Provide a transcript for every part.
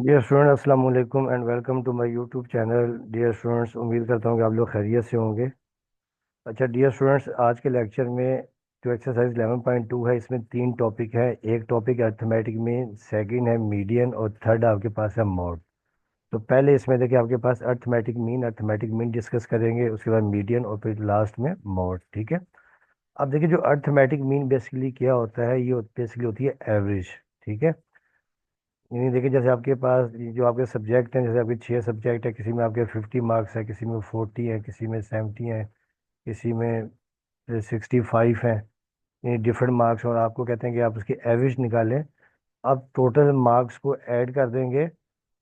Dear student अस्सलाम वालेकुम and welcome to my YouTube channel. Dear students, उम्मीद करता हूँ कि आप लोग खैरियत से होंगे। अच्छा डियर स्टूडेंट्स, आज के लेक्चर में जो एक्सरसाइज 11.2 है, इसमें तीन टॉपिक है। एक टॉपिक है अर्थमेटिक मीन, सेकंड है मीडियन और थर्ड आपके पास है मॉड। तो पहले इसमें देखिए आपके पास अर्थमेटिक मीन डिस्कस करेंगे, उसके बाद मीडियन और फिर लास्ट में मॉड। ठीक है। अब देखिए जो अर्थमेटिक मीन बेसिकली क्या होता है, ये बेसिकली होती है एवरेज। ठीक है। यानी देखिए जैसे आपके पास ये जो आपके सब्जेक्ट हैं, जैसे आपके 6 सब्जेक्ट है, किसी में आपके 50 मार्क्स है, किसी में 40 है, किसी में 70 है, किसी में 65 है। ये डिफरेंट मार्क्स, और आपको कहते हैं कि आप उसकी एवरेज निकालें। आप टोटल मार्क्स को ऐड कर देंगे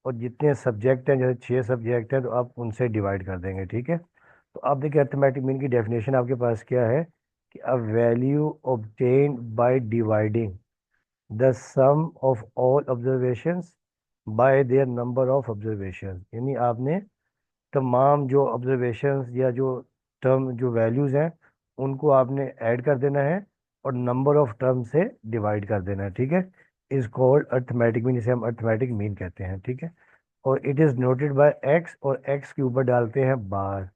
और जितने सब्जेक्ट हैं, जैसे 6 सब्जेक्ट हैं, तो आप उनसे डिवाइड कर देंगे। ठीक है। तो आप देखिए अर्थमेटिक मीन की डेफिनेशन आपके पास क्या है कि a value obtained by dividing the sum of all observations by their number of observation. यानी आपने तमाम जो ऑब्जर्वेशंस या जो टर्म जो वैल्यूज हैं, उनको आपने ऐड कर देना है और नंबर ऑफ टर्म से डिवाइड कर देना है। ठीक है। इज कॉल्ड अर्थमेटिक मीन, जिसे हम अर्थमेटिक मीन कहते हैं। ठीक है। और it is noted bye x, और एक्स के ऊपर डालते हैं बार।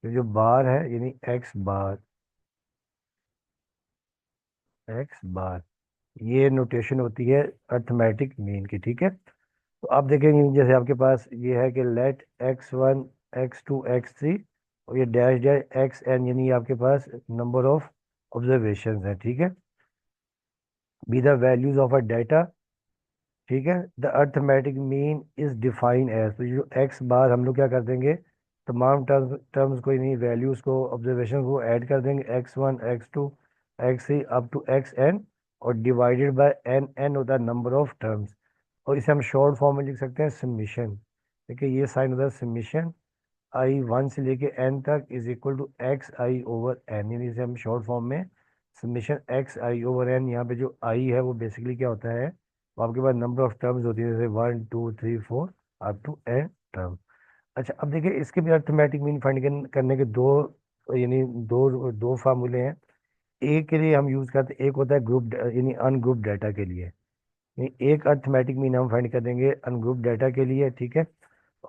तो जो बार है यानी एक्स बार, एक्स बार, ये नोटेशन होती है अर्थमेटिक मीन की। ठीक है। तो आप देखेंगे जैसे आपके पास ये है कि लेट x1 x2 x3, और ये डैश डैश xn, यानी आपके पास नंबर ऑफ ऑब्जर्वेशंस है। ठीक है। Be the values of a data. ठीक है। The arithmetic mean is define as, तो जो एक्स बार हम लोग क्या कर देंगे, तमाम टर्म्स को यानी वैल्यूज को ऑब्जर्वेशन को ऐड कर देंगे, x1 x2 x3 up to xn, और डिवाइडेड बाय एन, एन होता है नंबर ऑफ टर्म्स। और इसे हम शॉर्ट फॉर्म में लिख सकते हैं समीशन। देखिए ये साइन होता है समीशन, I1 से लेके n तक is equal to X I over N, यानी इसे हम शॉर्ट फॉर्म में summation X I over N. यहाँ पे जो आई है वो बेसिकली क्या होता है, वो आपके पास नंबर ऑफ टर्म्स होती है, जैसे 1 2 3 4 अप टू एन टर्म। अच्छा अब देखिए इसके भी अर्थमेटिक मीन फाइंड करने के दो, यानी दो दो फार्मूले हैं। एक के लिए हम यूज करते हैं, एक होता है ग्रुप यानी अनग्रुप डाटा के लिए। यानी एक अर्थमेटिक मीन हम फाइंड कर देंगे अनग्रुप डाटा के लिए। ठीक है।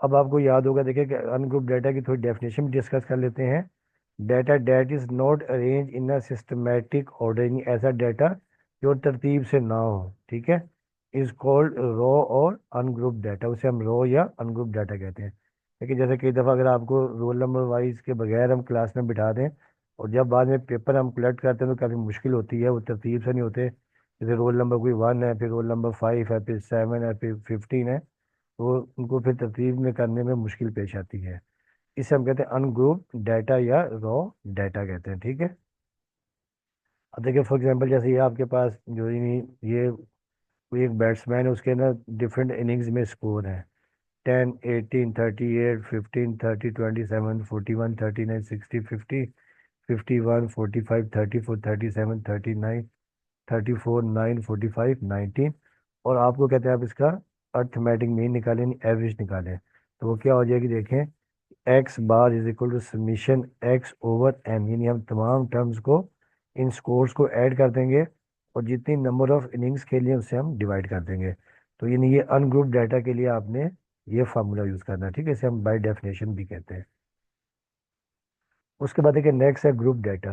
अब आपको याद होगा, देखिए कि अनग्रुप डाटा की थोड़ी डेफिनेशन भी डिस्कस कर लेते हैं। Data that is not arrange in a systematic order, यानी ऐसा डाटा जो तरतीब से ना हो। ठीक है। इज कॉल्ड रॉ और अनग्रुप डाटा, उसे हम रॉ या अनग्रुप डाटा कहते हैं। लेकिन जैसे कई दफ़ा अगर आपको रोल नंबर वाइज के बगैर हम क्लास में बिठा दें, और जब बाद में पेपर हम कलेक्ट करते हैं तो काफ़ी मुश्किल होती है, वो तरतीब से नहीं होते। जैसे रोल नंबर कोई 1 है, फिर रोल नंबर 5 है, फिर 7 है, फिर 15 है, तो उनको फिर तरतीब में करने में मुश्किल पेश आती है। इसे हम कहते हैं अनग्रुप डाटा या रॉ डाटा कहते हैं। ठीक है। अब देखिए फॉर एग्जांपल जैसे ये आपके पास जो ये कोई एक बैट्समैन है, उसके ना डिफरेंट इनिंग्स में स्कोर है 10 18 38 15 30 27 41 39 60 51 45 34 37 39 34 9 45 और आपको कहते हैं आप इसका अर्थमेटिक मीन निकालें, एवरेज निकालें। तो वो क्या हो जाएगी, देखें x bar is equal to summation x over N, यानी हम तमाम टर्म्स को, इन स्कोर्स को ऐड कर देंगे और जितनी नंबर ऑफ इनिंग्स खेली है उससे हम डिवाइड कर देंगे। तो यानी ये अनग्रुप डाटा के लिए आपने ये फार्मूला यूज करना है। ठीक है। इसे हम बाय डेफिनेशन भी कहते हैं। उसके बाद देखिए नेक्स्ट है ग्रुप डाटा।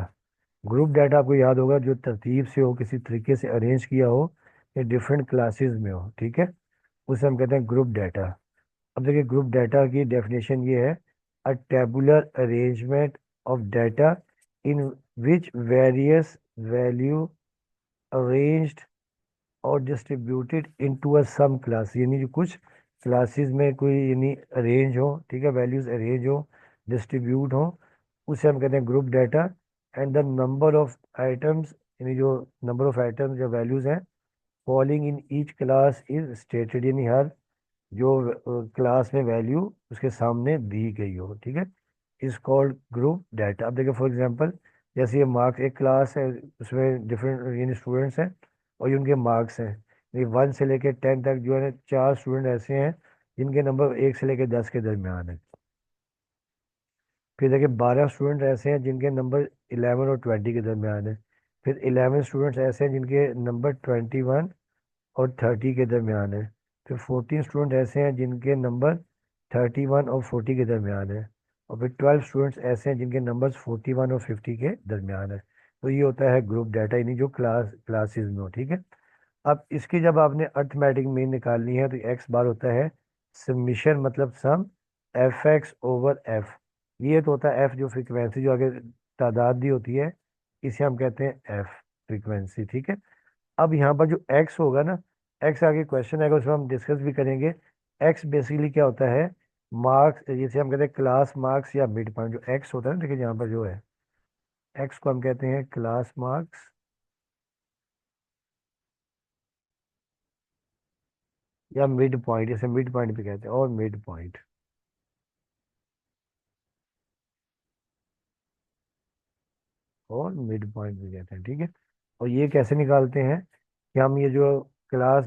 ग्रुप डाटा आपको याद होगा, जो तरतीब से हो, किसी तरीके से अरेंज किया हो, या डिफरेंट क्लासेस में हो। ठीक है। उसे हम कहते हैं ग्रुप डाटा। अब देखिए ग्रुप डाटा की डेफिनेशन ये है, a tabular arrangement of data in which various value arranged और distributed into a some class, यानी जो कुछ क्लासेस में कोई यानी अरेंज हो। ठीक है। वैल्यूज अरेंज हो, डिस्ट्रीब्यूट हो, उसे हम कहते हैं group data. And the number of items, यानी जो नंबर ऑफ आइटम्स या वैल्यूज हैं, falling in each class is stated, यानी हर जो क्लास में वैल्यू उसके सामने दी गई हो। ठीक है। Is called group data. अब देखिए फॉर एग्जांपल जैसे ये मार्क्स, एक क्लास है, उसमें डिफरेंट यानी स्टूडेंट्स हैं और ये उनके मार्क्स हैं। ये 1 से लेकर 10 तक जो है 4 स्टूडेंट ऐसे हैं जिनके नंबर 1 से लेकर 10 के दरमियान है। फिर देखिए 12 स्टूडेंट ऐसे हैं जिनके नंबर 11 और 20 के दरमियान है। फिर 11 स्टूडेंट्स ऐसे हैं जिनके नंबर 21 और 30 के दरमियान है। फिर 14 स्टूडेंट ऐसे हैं जिनके नंबर 31 और 40 के दरमियान है, और फिर 12 स्टूडेंट्स ऐसे हैं जिनके नंबर्स 41 और 50 के दरमियान है। तो ये होता है ग्रुप डाटा, यानी जो क्लासेस में हो, ठीक है। अब इसकी जब आपने अर्थमेटिक मीन निकालनी है तो एक्स बार होता है समीशन, मतलब सम एफ एक्स ओवर एफ। ये तो होता है एफ, जो फ्रीक्वेंसी जो आगे तादाद दी होती है, इसे हम कहते हैं एफ फ्रीक्वेंसी, ठीक है। अब यहाँ पर जो एक्स होगा ना, एक्स आगे क्वेश्चन आएगा, उसमें हम डिस्कस भी करेंगे। एक्स बेसिकली क्या होता है, मार्क्स, जिसे हम कहते हैं क्लास मार्क्स या मिड पॉइंट। जो एक्स होता है ना, देखिए यहाँ पर जो है, एक्स को हम कहते हैं क्लास मार्क्स या मिड पॉइंट, जैसे मिड पॉइंट भी कहते हैं, और मिड पॉइंट, और मिड पॉइंट भी कहते हैं, ठीक है। और ये कैसे निकालते हैं कि हम ये जो क्लास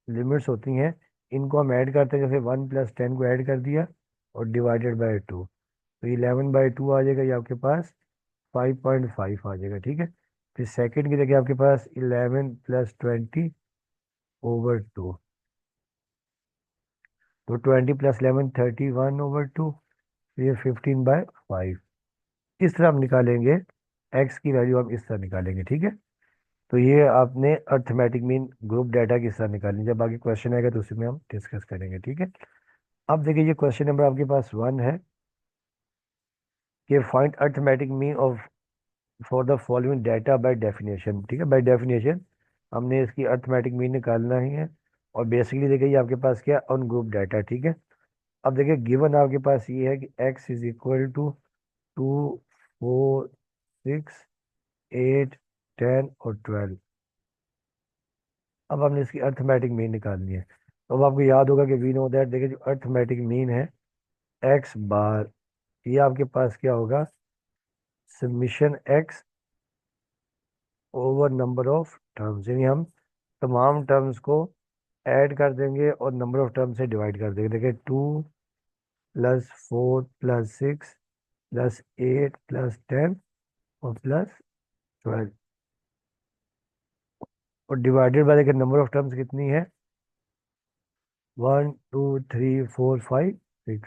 लिमिट्स होती हैं, इनको हम ऐड करते हैं, जैसे 1 + 10 को ऐड कर दिया और डिवाइडेड बाय 2, तो 11/2 आ जाएगा, ये आपके पास 5.5 आ जाएगा, ठीक है। फिर सेकंड की जगह आपके पास 11 + 20/2, तो 20 + 11 31/2, ये 15/5। इस तरह हम निकालेंगे, एक्स की वैल्यू हम इस तरह निकालेंगे, ठीक है। तो ये आपने अर्थमेटिक मीन ग्रुप डाटा की तरह निकालनी, जब आगे क्वेश्चन आएगा तो उसी में हम डिस्कस करेंगे, ठीक है। अब देखिए, ये क्वेश्चन नंबर आपके पास 1 है कि find arithmetic mean of for the following data by definition, ठीक है। बाय डेफिनेशन हमने इसकी अर्थमेटिक मीन निकालना ही है। और बेसिकली देखिए, ये आपके पास क्या ऑन ग्रुप डाटा, ठीक है। अब देखिए, गिवन आपके पास ये है कि x इज इक्वल टू 2, 4, 6, 8, 10 और 12। अब हमने इसकी अर्थमेटिक मीन निकालनी है। तो अब आपको याद होगा कि वी नो दैट, देखिए जो अर्थमेटिक मीन है एक्स बार, ये आपके पास क्या होगा, summation x over number of terms, यानी हम तमाम टर्म्स को ऐड कर देंगे और नंबर ऑफ टर्म से डिवाइड कर देंगे। देखिए 2 + 4 + 6 + 8 + 10 और +12, और डिवाइडेड बाय, देखिए नंबर ऑफ टर्म्स कितनी है, 1 2 3 4 5 6,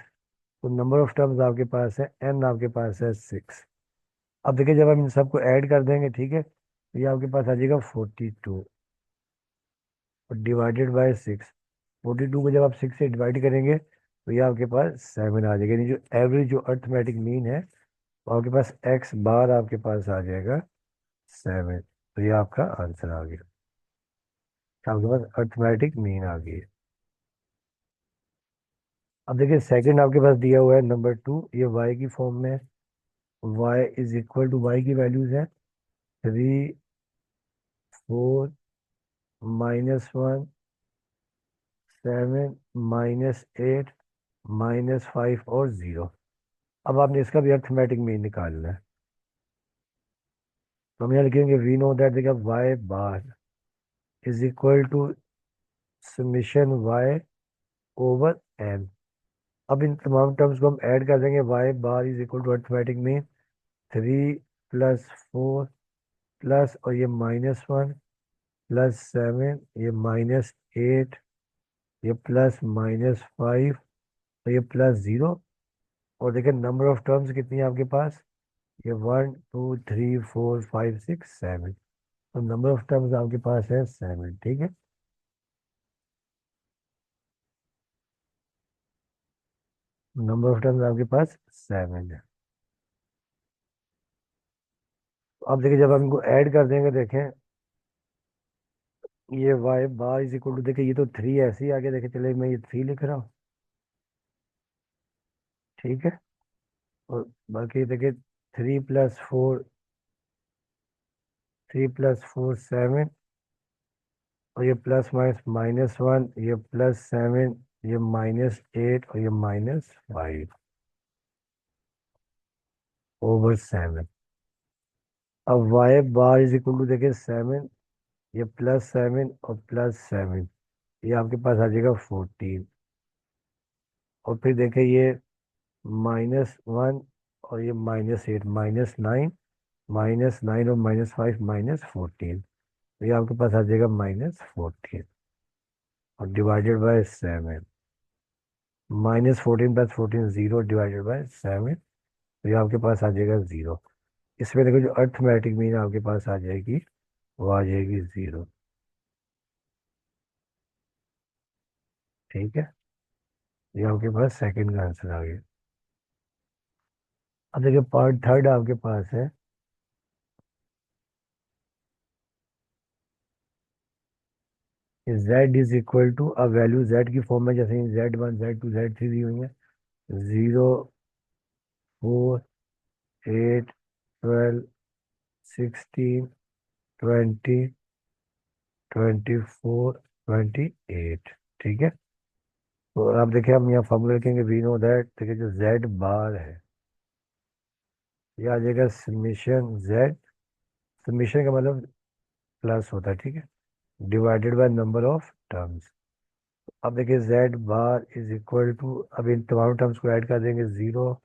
तो नंबर ऑफ टर्म्स आपके पास है एन, आपके पास है 6। अब देखिए, जब हम इन सबको ऐड कर देंगे, ठीक है, तो ये आपके पास आ जाएगा 42 और डिवाइडेड बाय 6। 42 को जब आप 6 से डिवाइड करेंगे तो ये आपके पास 7 आ जाएगा, यानी जो एवरेज जो अर्थमेटिक मीन है वो आपके पास एक्स बार आपके पास आ जाएगा 7। तो ये आपका आंसर आ गया, आपके पास अर्थमेटिक मीन आ गई है। अब देखिए, सेकंड आपके पास दिया हुआ है नंबर 2, ये वाई की फॉर्म में है। Y is equal to, y की वैल्यूज है 3, 4, -1, 7, -8, -5 और 0। अब आपने इसका भी अर्थमेटिक मीन निकालना है। तो हम यहाँ लिखेंगे वी नो दैट, देखिए y bar is equal to summation y over n. अब इन तमाम टर्म्स को हम ऐड कर देंगे, y bar is equal to arithmetic mean 3 + 4 plus, और ये -1 +7, ये -8, ये +-5 और ये +0। और देखिए नंबर ऑफ टर्म्स कितनी है आपके पास, ये 1 2 3 4 5 6 7, तो नंबर ऑफ टर्म्स आपके पास है 7, ठीक है। नंबर ऑफ टर्म्स आपके पास 7 है। तो अब देखिए, जब हम इनको ऐड कर देंगे, देखें ये y bar is equal to, देखिए ये तो 3 ऐसे ही आगे, देखे चले मैं ये 3 लिख रहा हूँ, ठीक है। और बाकी देखिए 3 + 4, 3 + 4 7, और ये +-1, ये +7, ये -8 और ये -5 ओवर 7। अब y bar is equal to, देखिए 7, ये +7 और +7, ये आपके पास आ जाएगा 14। और फिर देखिए ये -1 और ये -8, -9, -9 और -5 -14, तो ये आपके पास आ जाएगा -14। और डिवाइडेड बाय 7, -14 + 14 0 डिवाइडेड बाय 7, तो ये आपके पास आ जाएगा 0। इसमें देखो जो अर्थमेटिक मीन आपके पास आ जाएगी वो आ जाएगी 0। ठीक है, ये आपके पास सेकंड का आंसर आ गया। अब देखिए पार्ट थर्ड आपके पास है, z इज इक्वल टू, अब वैल्यू z की फॉर्म में जैसे Z1 Z2 Z3 दी हुई है, 0 4 8 12 16 20 24 28। ठीक है, तो आप देखिए हम यहाँ फॉर्मूला लिखेंगे, वी नो दैट, देखिए जो z बार है ये आ जाएगा समीशन z, समीशन का मतलब प्लस होता है, ठीक है, divided by number of terms. अब देखिए z bar is equal to, अब इन तमाम टर्म्स को ऐड कर देंगे, 0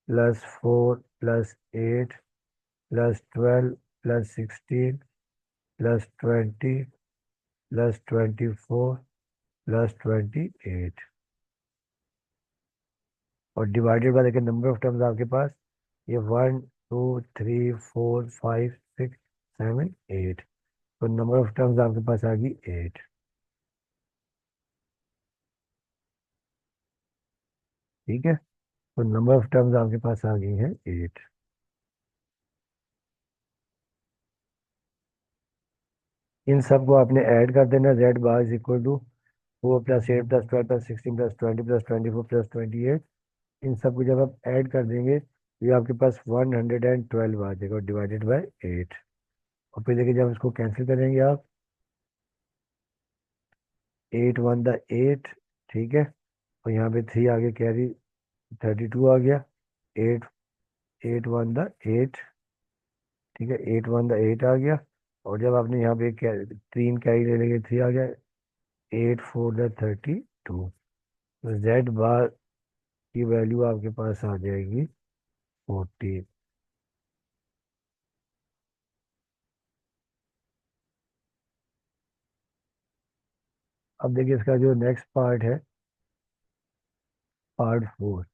+4 +8 +12 +16 +20 +24 +28, और डिवाइडेड बाय देखिए नंबर ऑफ टर्म्स आपके पास, ये 1 2 3 4 5 6 7 8, तो नंबर ऑफ टर्म्स आपके पास आ गई 8। ठीक है, तो नंबर ऑफ टर्म्स आपके पास आ गई हैं 8। इन सब को आपने ऐड कर देना, z bar is equal to 4 + 8 + 12 + 16 + 24 + 24 + 28, इन सब को जब आप ऐड कर देंगे तो ये आपके पास 112 आ जाएगा, डिवाइडेड बाय 8। और फिर देखिए जब इसको कैंसिल करेंगे आप, 8 1 द 8, ठीक है, और यहाँ पे 3 आगे कैरी, 32 आ गया, 8 8 1 द 8, ठीक है, 8 1 द 8 आ गया, और जब आपने यहाँ पे 3 कैरी ले लेंगे, 3 आ गया, 8 4 द 32, तो जेड बार की वैल्यू आपके पास आ जाएगी 14। अब देखिए इसका जो नेक्स्ट पार्ट है, पार्ट 4,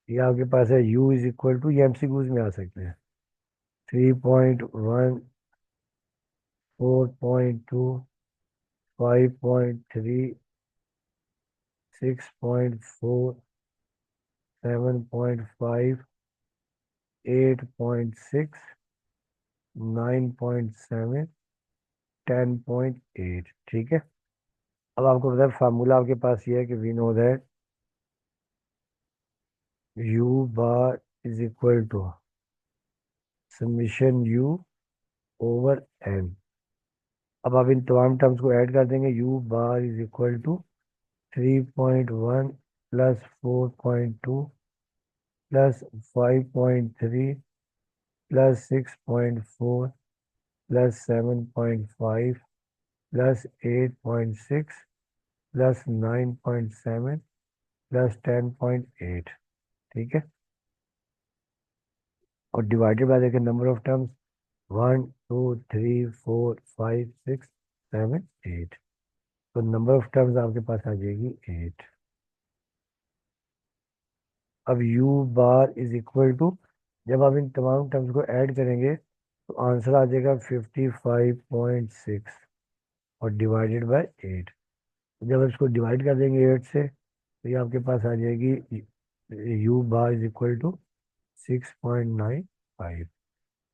ये आपके पास है u इज इक्वल टू, ये एमसीक्यूज में आ सकते हैं, 3.1 4.2 5.3 6.4 7.5 8.6 9.7 10.8। ठीक है, अब आपको पता है फार्मूला आपके पास ये है कि we know that u bar is equal to summation u over n। अब आप इन तमाम टर्म्स को ऐड कर देंगे, u bar is equal to 3.1 +4.2 +5.3 +6.4 +7.5 +8.6 +9.7 +10.8। ठीक है, और डिवाइडेड बाय देखिए नंबर ऑफ टर्म्स, 1 2 3 4 5 6 7 8, तो नंबर ऑफ टर्म्स आपके पास आ जाएगी 8। अब u bar is equal to, जब आप इन तमाम टर्म्स को ऐड करेंगे तो आंसर आ जाएगा 55.6, और डिवाइडेड बाय 8, जब आप इसको डिवाइड कर देंगे 8 से तो ये आपके पास आ जाएगी u bar is equal to 6.95,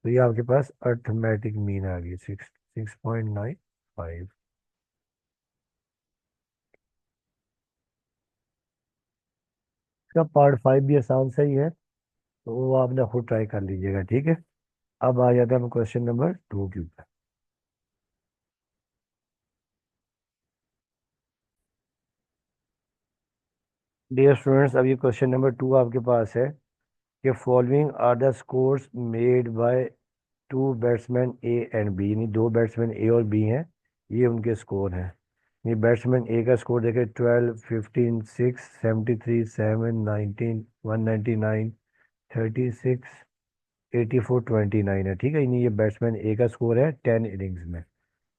तो ये आपके पास अर्थमेटिक मीन आ गई 6.95। इसका पार्ट 5 भी आसान सही है, तो वो आपने खुद ट्राई कर लीजिएगा। ठीक है, अब आ जाते हैं हम क्वेश्चन नंबर 2 के ऊपर। डियर स्टूडेंट्स, अब ये क्वेश्चन नंबर 2 आपके पास है कि following are the scores made by two batsman A and B, यानी दो बैट्समैन ए और बी हैं, ये उनके स्कोर हैं। ये बैट्समैन ए का स्कोर देखे 12 15 6 73 7 19 199 36 84 29 है। ठीक है, यानी ये बैट्समैन ए का स्कोर है 10 इनिंग्स में।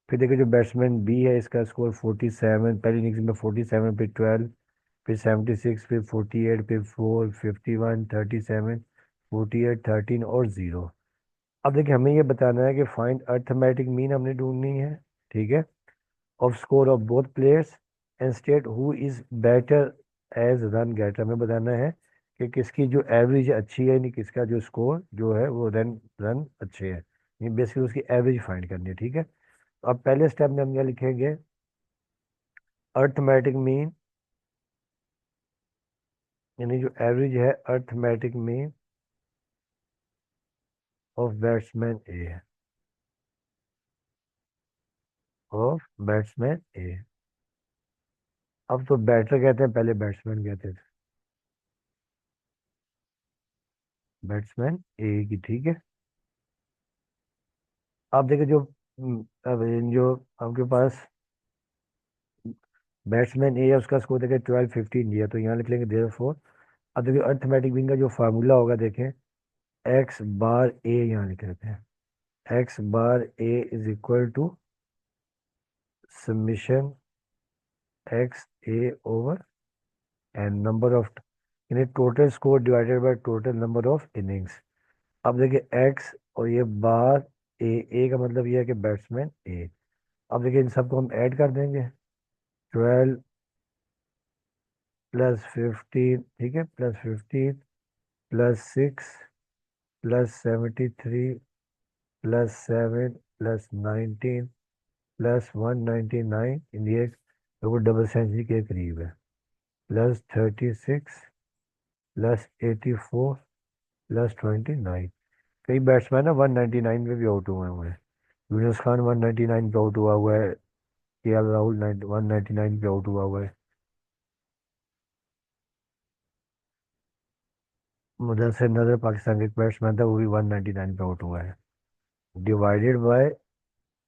फिर देखिए जो बैट्समैन बी है इसका स्कोर 47, पहली इनिंग्स में 47, फिर 12, फिर 76, फिर 48, फिर 4, 51, 37, 48, 13 और 0। अब देखिए हमें ये बताना है कि फाइंड अर्थमेटिक मीन हमने ढूंढनी है, ठीक है, of score of both players and state who is better as run getter. हमें बताना है कि किसकी जो एवरेज अच्छी है, नहीं किसका जो स्कोर जो है वो रन रन अच्छे है, ये बेसिकली उसकी एवरेज फाइंड करनी है, ठीक है। तो अब पहले स्टेप में हम क्या लिखेंगे, अर्थमेटिक मीन, यानी जो एवरेज है arithmetic mean of batsman A, of batsman A. अब तो बैटर कहते हैं, पहले बैट्समैन कहते थे, बैट्समैन ए की, ठीक है। आप देखिए जो अब जो आपके पास बैट्समैन ए है उसका स्कोर देखें 12-15 दिया, तो यहाँ लिख लेंगे देयरफॉर। अब देखिए अर्थमेटिक मीन का जो फार्मूला होगा देखें, एक्स बार ए यहाँ लिख लेते हैं, X bar A is equal to summation X A over N number of, यानी total score divided by total number of innings. अब देखिए एक्स और ये बार ए का मतलब ये है कि बैट्समैन ए। अब देखिए इन सबको हम ऐड कर देंगे, 12 प्लस 15, ठीक है, plus 15 plus 6 plus 73 plus 7 plus 19 plus 199, India वो डबल सेंचुरी के करीब है, प्लस 36 प्लस 84 प्लस 29। कई बैट्समैन ना 199 पे भी आउट हुए हैं। यूनुस खान 199 पे आउट हुआ है, के एल राहुल 199 पे आउट हुआ है। मुदस्सिर नजर पाकिस्तान के एक बैट्समैन था, वो भी 199 पे आउट हुआ है। Divided by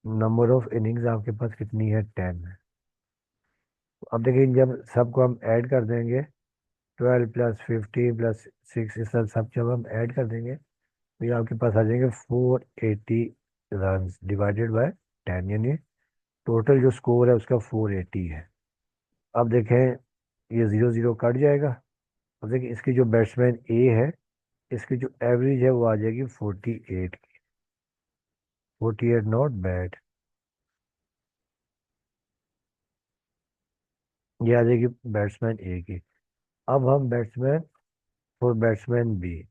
number of innings आपके पास कितनी है, 10 है। अब देखिए जब सबको हम ऐड कर देंगे, 12 प्लस 15 प्लस 6, इस सब जब हम ऐड कर देंगे तो ये आपके पास आ जाएंगे 480 रन डिवाइडेड बाय 10, यानी टोटल जो स्कोर है उसका 480 है। अब देखें ये 0 0 कट जाएगा। अब देखिए इसकी जो बैट्समैन ए है, इसकी जो एवरेज है वो आ जाएगी 48 की, 48 नॉट बैड। ये आ जाएगी बैट्समैन ए की। अब हम बैट्समैन फॉर बैट्समैन बी,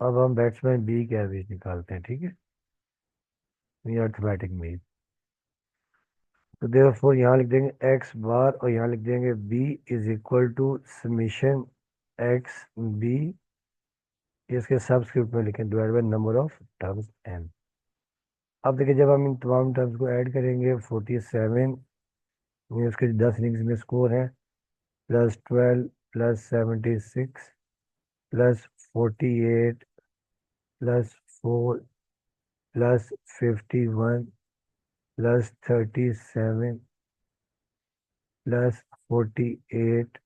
अब हम बैट्समैन बी की एवरेज निकालते हैं, ठीक है, ये अर्थमेटिक मीन। तो देयरफॉर यहाँ लिख देंगे एक्स बार और यहाँ लिख देंगे B is equal to summation x B, इसके सबस्क्रिप्ट में लिखें divide by number of terms n. अब देखिए जब हम इन तमाम टर्म्स को ऐड करेंगे, 47 ये उसके 10 इनिंग्स में स्कोर है, plus 12 plus 76 plus 48 plus 4 plus 51 plus 37 plus 48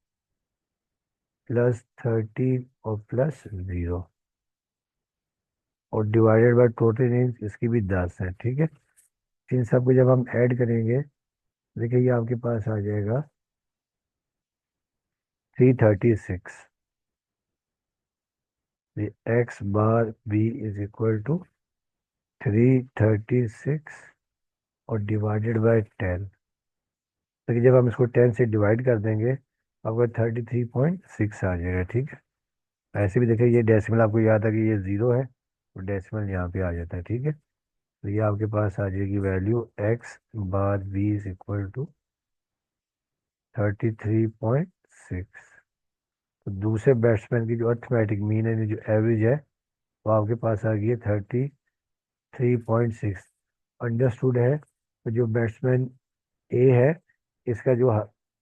plus 13 और प्लस 0, और डिवाइडेड बाय टोटल इनिंग्स इसकी भी 10 है, ठीक है। इन सब को जब हम ऐड करेंगे, देखिए ये आपके पास आ जाएगा 336। X bar B is equal to 336 और डिवाइडेड बाय 10। देखिए जब हम इसको 10 से डिवाइड कर देंगे आपका 33.6 आ जाएगा, ठीक है। ऐसे भी देखिए ये डेसिमल आपको याद है कि ये 0 है, तो डेसिमल यहाँ पे आ जाता है, ठीक है। तो ये आपके पास आ जाएगी value x bar B is equal to 33.6। तो दूसरे बैट्समैन की जो अर्थमेटिक मीन है, जो एवरेज है, वो आपके पास आ गई है 33.6। अंडरस्टूड है, तो जो बैट्समैन ए है इसका जो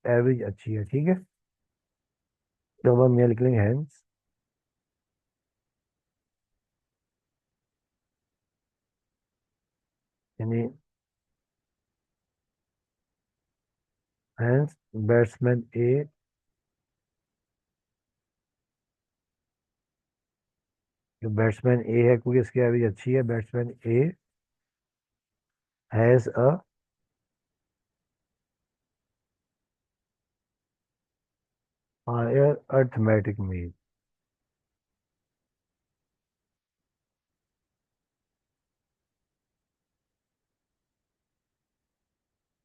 एवरेज अच्छी है, ठीक है। तो अब हम यहाँ लिख लेंगे हैंस, यानी हैंस बैट्समैन ए जो बैट्समैन ए है, क्योंकि इसकी एवरेज अच्छी है, batsman A has a higher arithmetic mean.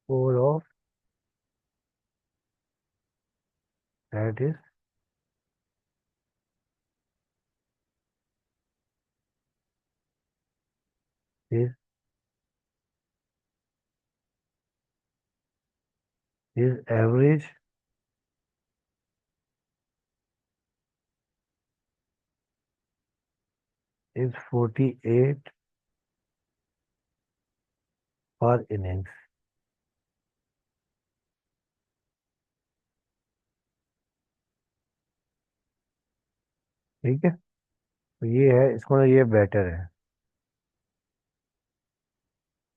For of that is his average is 48 per innings. ठीक है, तो ये है, इसको ना ये बेटर है।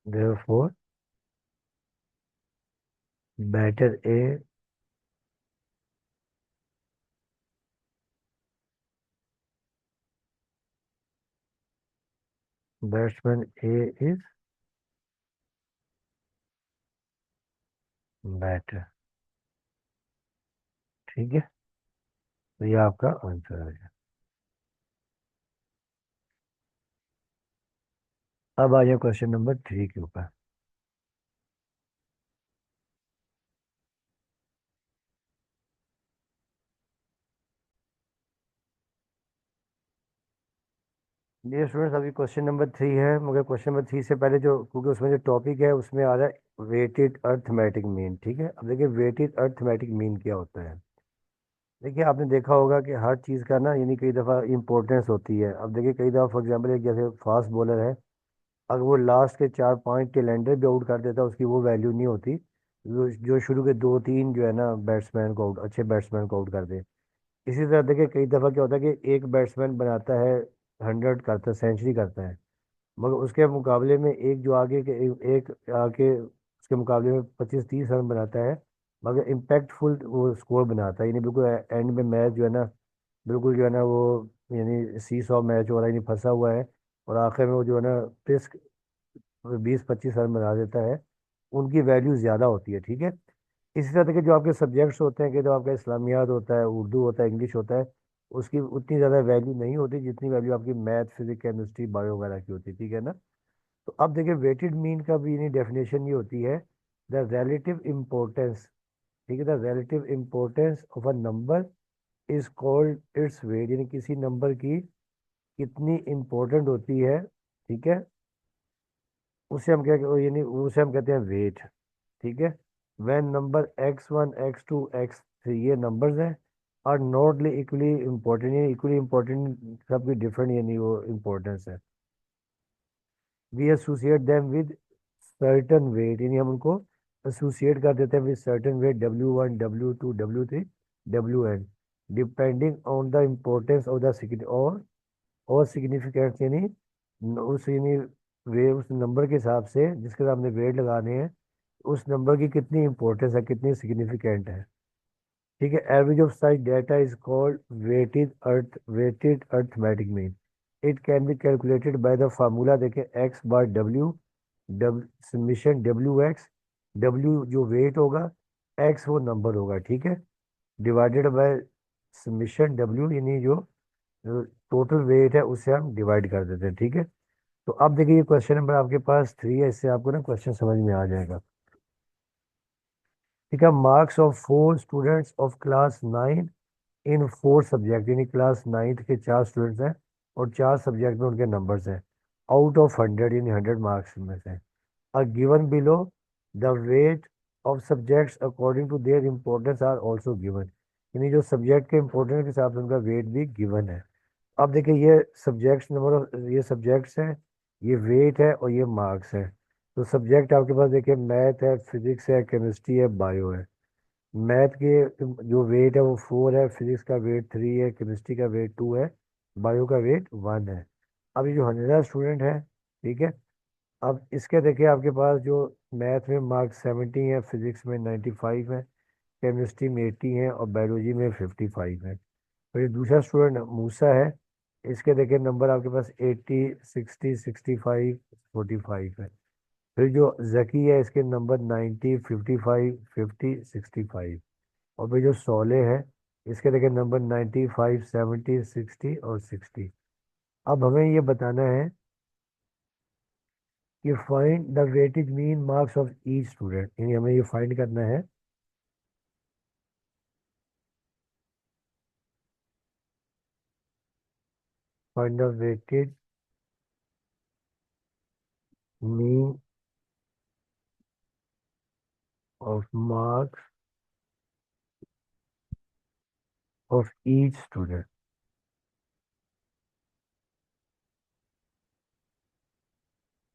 Therefore batter A batsman A is better. ठीक है, तो ये आपका आंसर है। अब आ जाए क्वेश्चन नंबर 3 के ऊपर। ये स्टूडेंट्स, अभी क्वेश्चन नंबर 3 है, मगर क्वेश्चन नंबर 3 से पहले जो, क्योंकि उसमें जो टॉपिक है उसमें आ रहा है वेटेड अर्थमेटिक मीन। ठीक है, अब देखिए वेटेड अर्थमेटिक मीन क्या होता है। देखिए आपने देखा होगा कि हर चीज़ का ना, यानी कई दफ़ा इंपॉर्टेंस होती है। अब देखिए कई दफ़ा फॉर एग्जांपल एक जैसे फास्ट बॉलर है, अगर वो लास्ट के 4-5 टेलेंडर भी आउट कर देता है, उसकी वो वैल्यू नहीं होती जो शुरू के 2-3 जो है ना बैट्समैन को आउट, अच्छे बैट्समैन को आउट कर दे। इसी तरह देखिए कई दफ़ा क्या होता है कि एक बैट्समैन बनाता है 100 करता है, सेंचुरी करता है, मगर उसके मुकाबले में एक जो आगे के एक आके उसके मुकाबले में 25-30 रन बनाता है, मगर इम्पैक्टफुल वो स्कोर बनाता है, यानी बिल्कुल एंड में मैच जो है ना, बिल्कुल जो है ना वो, यानी सी सौ मैच हो रहा है, यानी फंसा हुआ है, और आखिर में वो जो है ना 20-25 रन बना देता है, उनकी वैल्यू ज़्यादा होती है। ठीक है, इसी तरह के जो आपके सब्जेक्ट्स होते हैं, कि जो आपका इस्लामियात होता है, उर्दू होता है, इंग्लिश होता है, उसकी उतनी ज़्यादा वैल्यू नहीं होती जितनी वैल्यू आपकी मैथ, फिजिक्स, केमिस्ट्री, बायो वगैरह की होती है। ठीक है ना। तो अब देखिए वेटेड मीन का भी यानी डेफिनेशन ये होती है, द रिलेटिव इम्पोर्टेंस। ठीक है, the relative importance of a number is called its weight, यानी किसी नंबर की कितनी इम्पोर्टेंट होती है, ठीक है, उसे हम क्या, यानी उसे हम कहते हैं वेट। ठीक है, when number x1 x2 x3 ये नंबर्स हैं, और नॉट इक्वली इम्पोर्टेंट, यानी इक्वली इम्पोर्टेंट, सबकी डिफरेंट यानी वो इम्पोर्टेंस है। We associate them with certain weight, यानी हम उनको एसोसिएट कर देते हैं with certain weight, W1 W2 W3 WN, depending on the importance of the और सिग्निफिकेंस, यानी उस यानी वे उस नंबर के हिसाब से जिसके साथ हमने वेट लगाने हैं, उस नंबर की कितनी इंपॉर्टेंस है, कितनी सिग्निफिकेंट है। ठीक है, average of such data is called weighted arithmetic mean. It can be calculated by the formula, देखें एक्स बार डब्ल्यू, समीशन WX, डब्ल्यू जो वेट होगा, एक्स वो नंबर होगा, ठीक है, डिवाइडेड बाय समीशन डब्ल्यू, यानी जो टोटल वेट है उसे हम डिवाइड कर देते हैं। ठीक है, तो अब देखिए ये क्वेश्चन नंबर आपके पास 3 है, इससे आपको ना क्वेश्चन समझ में आ जाएगा। ठीक है, marks of 4 students of class 9 in 4 subject, यानी क्लास 9th के 4 स्टूडेंट्स हैं और 4 सब्जेक्ट में उनके नंबर्स हैं, आउट ऑफ 100, यानी 100 मार्क्स में से are given below. The weight of subjects according to their importance are also given, यानी जो सब्जेक्ट के इम्पोर्टेंस के हिसाब से उनका वेट भी गिवन है। अब देखिए ये सब्जेक्ट्स नंबर ऑफ ये सब्जेक्ट्स हैं, ये वेट है और ये मार्क्स है। तो सब्जेक्ट आपके पास देखिए मैथ है, फिजिक्स है, केमिस्ट्री है, बायो है। मैथ के जो वेट है वो 4 है, फिजिक्स का वेट 3 है, केमिस्ट्री का वेट 2 है, बायो का वेट 1 है। अब ये जो 100 स्टूडेंट है, ठीक है, अब इसके देखिए आपके पास जो मैथ में मार्क्स 70 है, फिजिक्स में 95 है, केमिस्ट्री में 80 है और बायोलॉजी में 55 है। तो ये दूसरा स्टूडेंट मूसा है, इसके देखिए नंबर आपके पास 80, 60, 65, 45 है। फिर जो जकी है इसके नंबर 90, 55, 50, 65। और फिर जो सोले है इसके देखिए नंबर 95, 70, 60 और 60। अब हमें ये बताना है कि find the weightage mean marks of each student, यानी हमें ये फाइंड करना है। Find the weightage mean of marks of each student.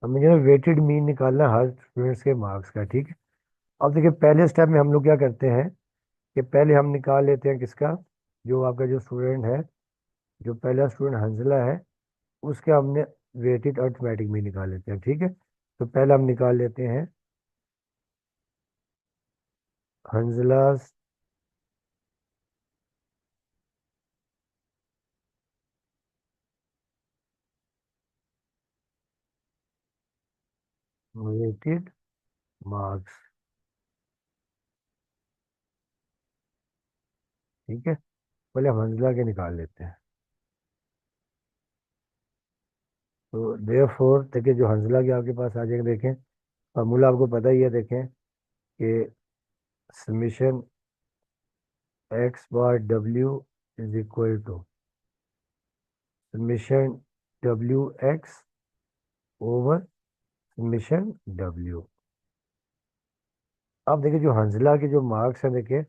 हमें जो है वेटेड मीन निकालना है हर स्टूडेंट्स के मार्क्स का, ठीक है। अब देखिए पहले स्टेप में हम लोग क्या करते हैं कि पहले हम निकाल लेते हैं किसका, जो आपका जो स्टूडेंट है, जो पहला स्टूडेंट हंसला है, उसके हमने वेटेड अर्थमेटिक मीन निकाल लेते हैं, ठीक है। तो पहले हम निकाल लेते हैं हंसला वेटेड मार्क्स, ठीक है। पहले हम हंसला के निकाल लेते हैं। तो देयरफॉर देखिए जो हंसला के आपके पास आ जाएगा, देखें फॉर्मूला आपको पता ही है, देखें कि summation x bar W is equal to summation W x over summation W. अब देखिए जो हंसला के जो मार्क्स हैं, देखिए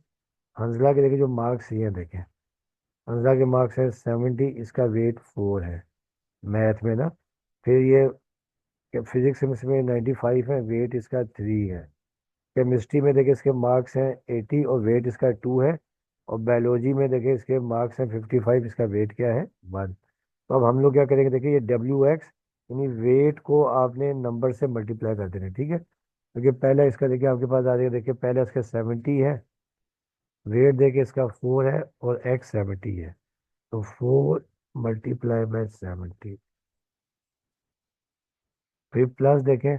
हंसला के देखिए जो मार्क्स ये हैं, देखें हंसला के मार्क्स है 70, इसका वेट 4 है मैथ में ना। फिर ये फिजिक्स में 95 है, वेट इसका 3 है। केमिस्ट्री में देखिए इसके मार्क्स हैं 80 और वेट इसका 2 है। और बायोलॉजी में देखिए इसके मार्क्स हैं 55, इसका वेट क्या है 1। तो अब हम लोग क्या करेंगे, देखिए ये डब्ल्यू एक्स यानी वेट को आपने नंबर से मल्टीप्लाई कर देना, ठीक है। क्योंकि पहले इसका देखिए आपके पास आ जाएगा, देखिए पहले इसका 70 है, वेट देखिए इसका 4 है और एक्स 70 है। तो 4 × 70। फिर प्लस देखें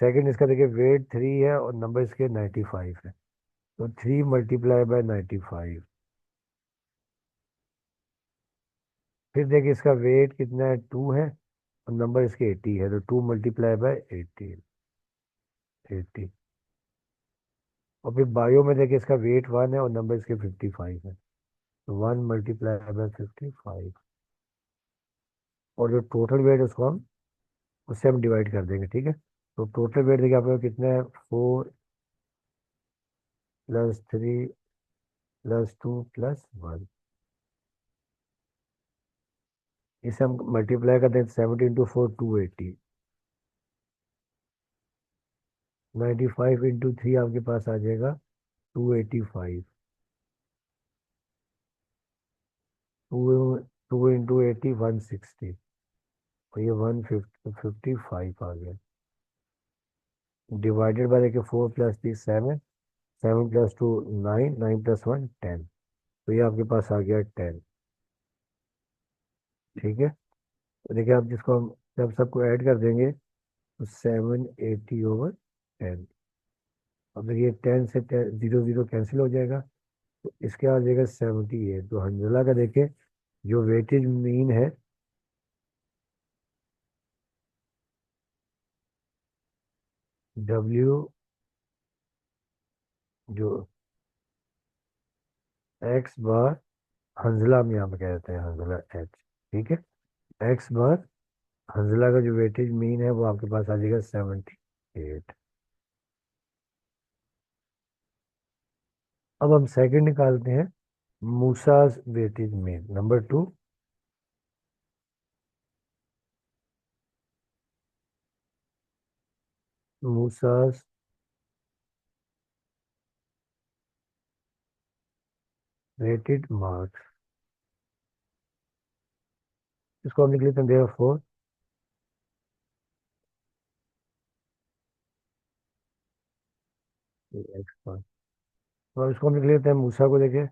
सेकंड इसका देखिए वेट 3 है और नंबर इसके 95 है। तो 3 × 95। फिर देखिए इसका वेट कितना है 2 है और नंबर इसके 80 है। तो 2 × 80, 80। और फिर बायो में देखिए इसका वेट 1 है और नंबर इसके 55 है। तो 1 × 55। और जो टोटल वेट है उसको हम उससे हम डिवाइड कर देंगे, ठीक है। तो टोटल वेट देखिए आपका कितना है 4 + 3 + 2 + 1। इसे हम मल्टीप्लाई कर दें 70 × 4 280। 95 × 3 आपके पास आ जाएगा 285। 2 2 × 80 160। और ये 155 आ गया। डिवाइडेड बाय देखिए 4 + 3 7, 7 + 2 9, 9 + 1 10। तो ये आपके पास आ गया 10, ठीक है। तो देखिए आप जिसको हम जब सबको ऐड कर देंगे तो 780/10। अब देखिए 10 से 10 0 0 कैंसिल हो जाएगा। तो इसके आ जाएगा 78। तो हंजला का देखिए जो वेटेज मीन है डब्ल्यू, जो एक्स बार हंजला में यहाँ पे कह देते हैं हंजला एच, ठीक है। एक्स बार हंजला का जो वेटेज मीन है वो आपके पास आ जाएगा 78। अब हम सेकंड निकालते हैं Musa's weightage mean number 2। Musa's weighted marks, इसको हम लिख लेते हैं देयरफॉर एक्स बार। तो अब इसको हम लिख लेते हैं मूसा को, देखे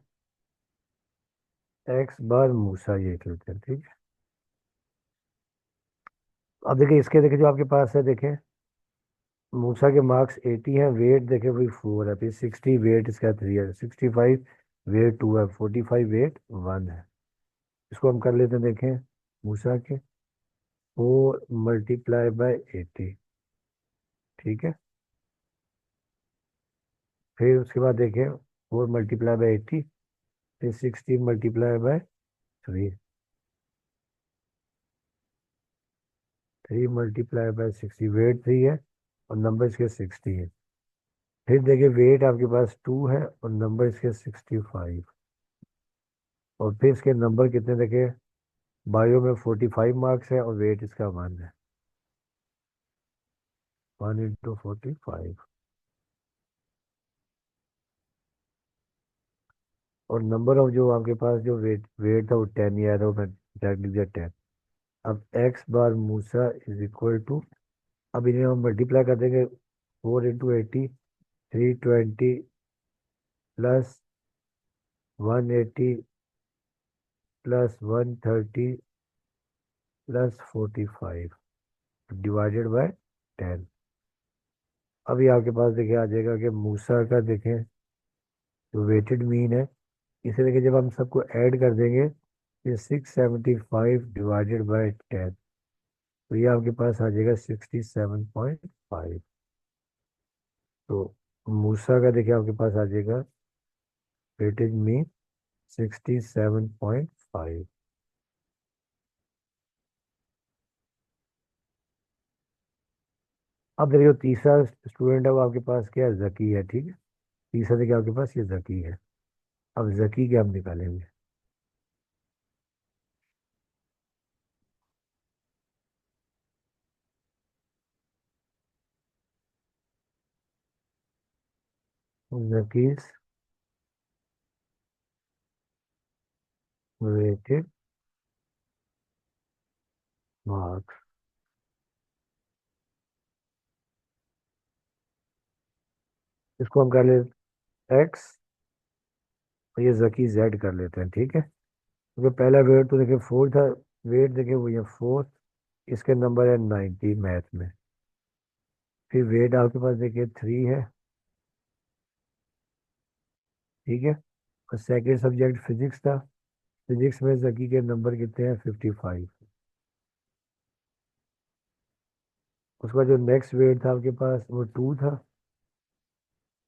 एक्स बार मूसा, ये लिख लेते हैं, ठीक है। अब देखिए इसके, देखिए जो आपके पास है, देखें मूसा के मार्क्स 80 हैं, वेट देखे वही 4 है, फिर 60 वेट इसका 3 है, 65 वेट 2 है, 45 वेट 1 है। इसको हम कर लेते हैं, देखें मूसा के 4 × 80, ठीक है। फिर उसके बाद देखें 4 × 80, फिर 16 × 3, 3 × 60, वेट 3 है और नंबर इसके 60 है। फिर देखिए वेट आपके पास 2 है और नंबर इसके 65, और फिर इसके नंबर कितने देखे, बायो में 45 मार्क्स है और वेट इसका 1 है, 1 × 45। और नंबर ऑफ जो आपके पास जो वेट वेट था वो 10 ही आया था, वो मैं डायरेक्ट लिख दिया 10। अब एक्स बार मूसा इज इक्वल टू, अब इन्हें हम मल्टीप्लाई कर देंगे, 4 × 80, 320 plus 180 plus 130 plus 45 divided by 10। अभी आपके पास देखिए आ जाएगा कि मूसा का देखें जो वेटेड मीन है, इसे देखिए जब हम सबको ऐड कर देंगे, ये 675 डिवाइडेड बाय 10, तो ये आपके पास आ जाएगा 67.5। तो मूसा का देखिए आपके पास आ जाएगा वेटेज मीन 67.5। अब देखिए जो तीसरा स्टूडेंट है वो आपके पास क्या है, जकी है, ठीक है। तीसरा देखिए आपके पास ये जकी है। अब जकी के हम निकालेंगे। जकीज वेटेड मार्क्स, इसको हम कर लेते एक्स और ये जकी जेड कर लेते हैं, ठीक है। क्योंकि पहला वेट तो देखिए 4 था, वेट देखिए वो ये 4, इसके नंबर है 90 मैथ में। फिर वेट आपके पास देखिए 3 है, ठीक है। और सेकेंड सब्जेक्ट फिजिक्स था, फिजिक्स में जकी के नंबर कितने हैं, 55। उसका जो नेक्स्ट वेट था आपके पास वो 2 था,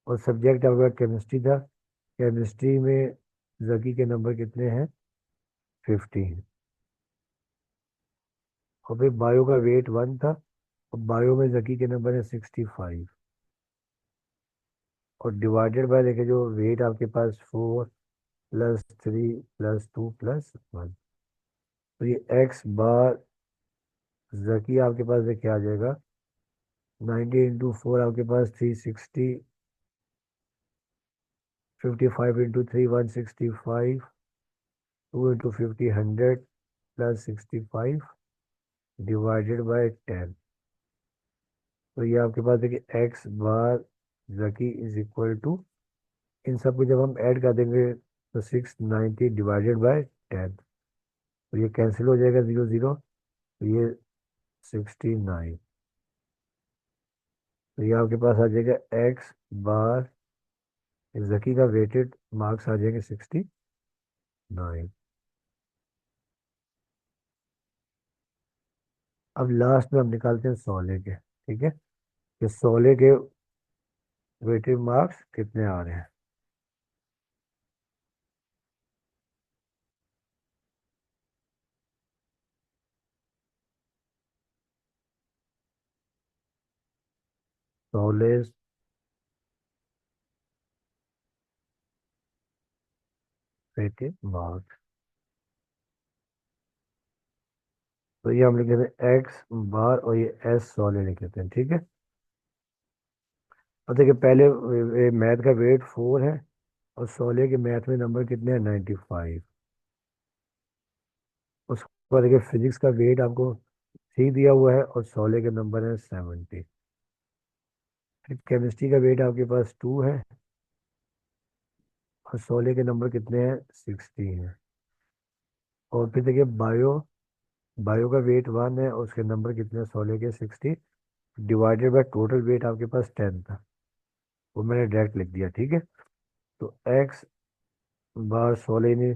और सब्जेक्ट आपका केमिस्ट्री था, केमिस्ट्री में जकी के नंबर कितने हैं, 50। और फिर बायो का वेट 1 था, और बायो में जकी के नंबर है 65, और डिवाइडेड बाय देखिए जो वेट आपके पास 4 + 3 + 2 + 1, तो ये एक्स बार जकी आपके पास देखिए आ जाएगा 90 × 4 आपके पास 360, 55 × 3 165, 2 × 50 100 प्लस 65 डिवाइडेड बाय 10। तो ये आपके पास देखिए एक्स बार जकी इज इक्वल टू, इन सबको जब हम ऐड कर देंगे तो 690 डिवाइडेड बाय 10, तो ये कैंसिल हो जाएगा 0 0, तो ये 69। तो ये आपके पास आ जाएगा एक्स बार जकी का वेटेड मार्क्स आ जाएंगे 69। अब लास्ट में हम निकालते हैं 16 के, ठीक है, कि 16 के वेटेड मार्क्स कितने आ रहे हैं। 16 वेटेड मार्क्स, तो ये हम लिख देते हैं एक्स बार और ये एस 16 लिख देते हैं, ठीक है। और देखिए पहले मैथ का वेट 4 है, और 16 के मैथ में नंबर कितने हैं, 95। उसके बाद देखिए फिजिक्स का वेट आपको 3 दिया हुआ है और 16 के नंबर है 70। फिर केमिस्ट्री का वेट आपके पास 2 है और 16 के नंबर कितने हैं, 60 हैं। और फिर देखिए बायो बायो का वेट 1 है और उसके नंबर कितने 16 के 60 डिवाइडेड बाय टोटल वेट आपके पास 10 था, वो मैंने डायरेक्ट लिख दिया, ठीक है। तो एक्स बार 16 ने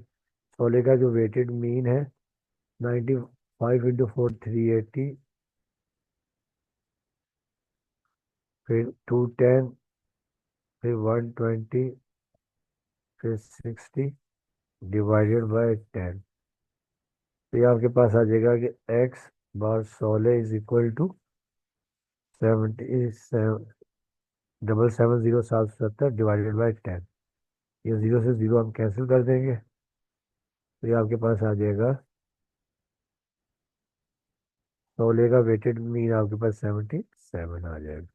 16 का जो वेटेड मीन है 95 इंटू 4 380, फिर 210, फिर 120, फिर 60 डिवाइडेड बाय 10। तो ये आपके पास आ जाएगा कि x bar 16 is equal to 77 770 divided by 10। ये जीरो से जीरो हम कैंसिल कर देंगे, तो ये आपके पास आ जाएगा 16 का वेटेड मीन आपके पास 77 आ जाएगा,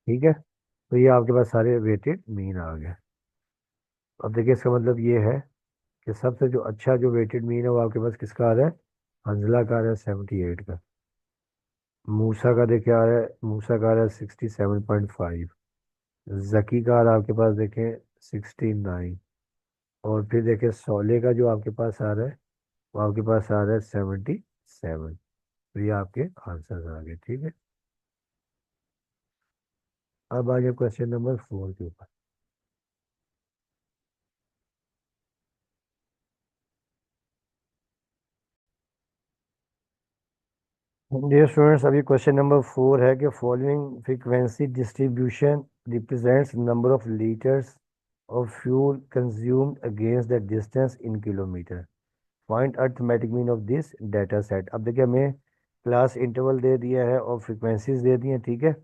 ठीक है। तो ये आपके पास सारे वेटेड मीन आ गए। अब देखिए इसका मतलब ये है कि सबसे जो अच्छा जो वेटेड मीन है वो आपके पास किसका आ रहा है, हंजला का आ रहा है 78 का। मूसा का देखिए आ रहा है, मूसा का आ रहा है 67.5। जकी का आ रहा है आपके पास देखें 69। और फिर देखिए सोले का जो आपके पास आ रहा है वो आपके पास आ रहा है 77। तो ये आपके आंसर आ गए, ठीक है। अब आ गया क्वेश्चन नंबर 4 के ऊपर। डियर स्टूडेंट्स, अभी क्वेश्चन नंबर 4 है कि following frequency distribution represents number of litres of fuel consumed against the distance in kilometre. Find arithmetic mean of this data set. अब देखिए हमें क्लास इंटरवल दे दिया है और फ्रीक्वेंसीज दे दी हैं, ठीक है।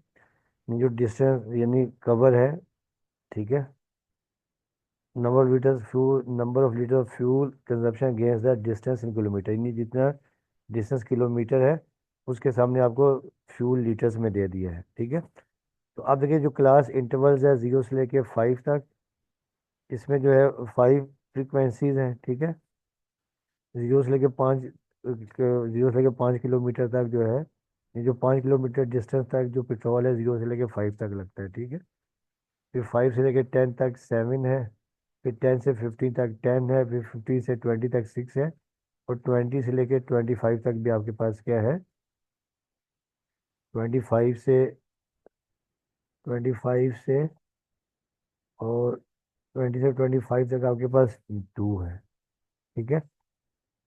ये जो डिस्टेंस यानी कवर है, ठीक है। Number of litre of fuel consumption against the distance in kilometre, यानी जितना डिस्टेंस किलोमीटर है उसके सामने आपको फ्यूल लीटर्स में दे दिया है, ठीक है। तो आप देखिए जो क्लास इंटरवल्स है 0 से लेके 5 तक, इसमें जो है 5 फ्रीक्वेंसीज हैं, ठीक है। 0 से लेके 5, 0 से लेके 5 किलोमीटर तक जो है, ये जो 5 किलोमीटर डिस्टेंस तक जो पेट्रोल है 0 से लेके 5 तक लगता है, ठीक है। फिर 5 से लेके 10 तक 7 है, फिर 10 से 15 तक 10 है, फिर 15 से 20 तक 6 है, और 20 से लेके 25 तक भी आपके पास क्या है, 25 से 25 से और 20 से 25 तक आपके पास 2 है, ठीक है।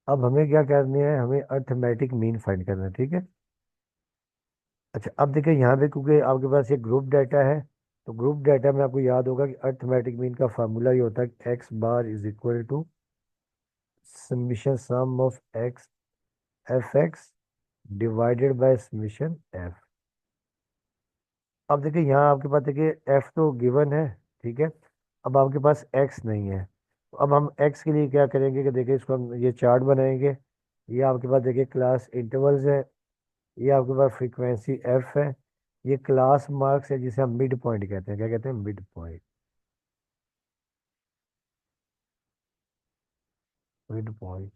अब हमें क्या करनी है, हमें अर्थमेटिक मीन फाइंड करना है, ठीक है। अच्छा अब देखिए यहाँ पे क्योंकि आपके पास ये ग्रुप डाटा है, तो ग्रुप डाटा में आपको याद होगा कि अर्थमेटिक मीन का फार्मूला ये होता है x bar is equal to summation sum of x f x divided by summation f. अब देखिए यहाँ आपके पास देखिए एफ तो गिवन है, ठीक है। अब आपके पास एक्स नहीं है, तो अब हम एक्स के लिए क्या करेंगे कि देखिए इसको हम ये चार्ट बनाएंगे। ये आपके पास देखिए क्लास इंटरवल्स है, ये आपके पास फ्रीक्वेंसी एफ है, ये क्लास मार्क्स है जिसे हम मिड पॉइंट कहते हैं, क्या कहते हैं, मिड पॉइंट। मिड पॉइंट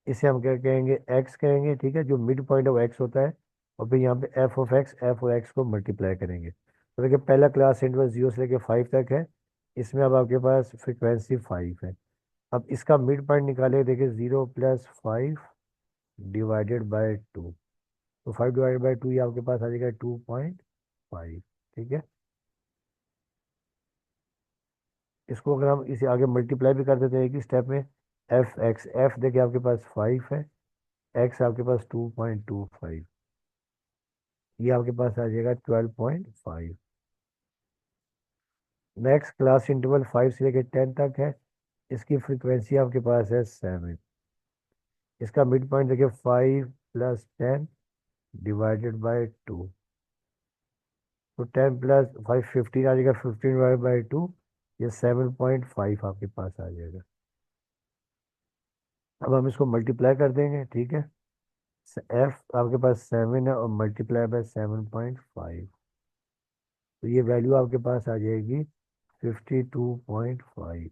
इसे हम क्या कहेंगे, एक्स कहेंगे, ठीक है। जो मिड पॉइंट है वो एक्स होता है। और फिर यहाँ पे एफ और एक्स को मल्टीप्लाई करेंगे। तो देखिए पहला क्लास इंटरवल 0 से लेके 5 तक है, इसमें अब आपके पास फ्रिक्वेंसी 5 है। अब इसका मिड पॉइंट निकाले, देखिए 0 प्लस 5 डिवाइडेड बाय 2। तो 5 डिवाइडेड बाय 2 ये आपके पास आ जाएगा 2.5, ठीक है। इसको अगर हम इसे आगे मल्टीप्लाई भी कर देते हैं एक ही स्टेप में, एफ देखिए आपके पास 5 है, एक्स आपके पास 2.25, ये आपके पास आ जाएगा 12.5। नेक्स्ट क्लास इंटरवल 5 से लेकर 10 तक है, इसकी फ्रीक्वेंसी आपके पास है 7। इसका मिड पॉइंट देखिए 5 प्लस 10 डिवाइडेड बाय 2। तो 10 प्लस 5 15 आ जाएगा, 15 डिवाइड बाई 2, ये 7.5 आपके पास आ जाएगा। अब हम इसको मल्टीप्लाई कर देंगे, ठीक है। एफ आपके पास 7 है और मल्टीप्लाई बाय 7.5, तो ये वैल्यू आपके पास आ जाएगी 52.5।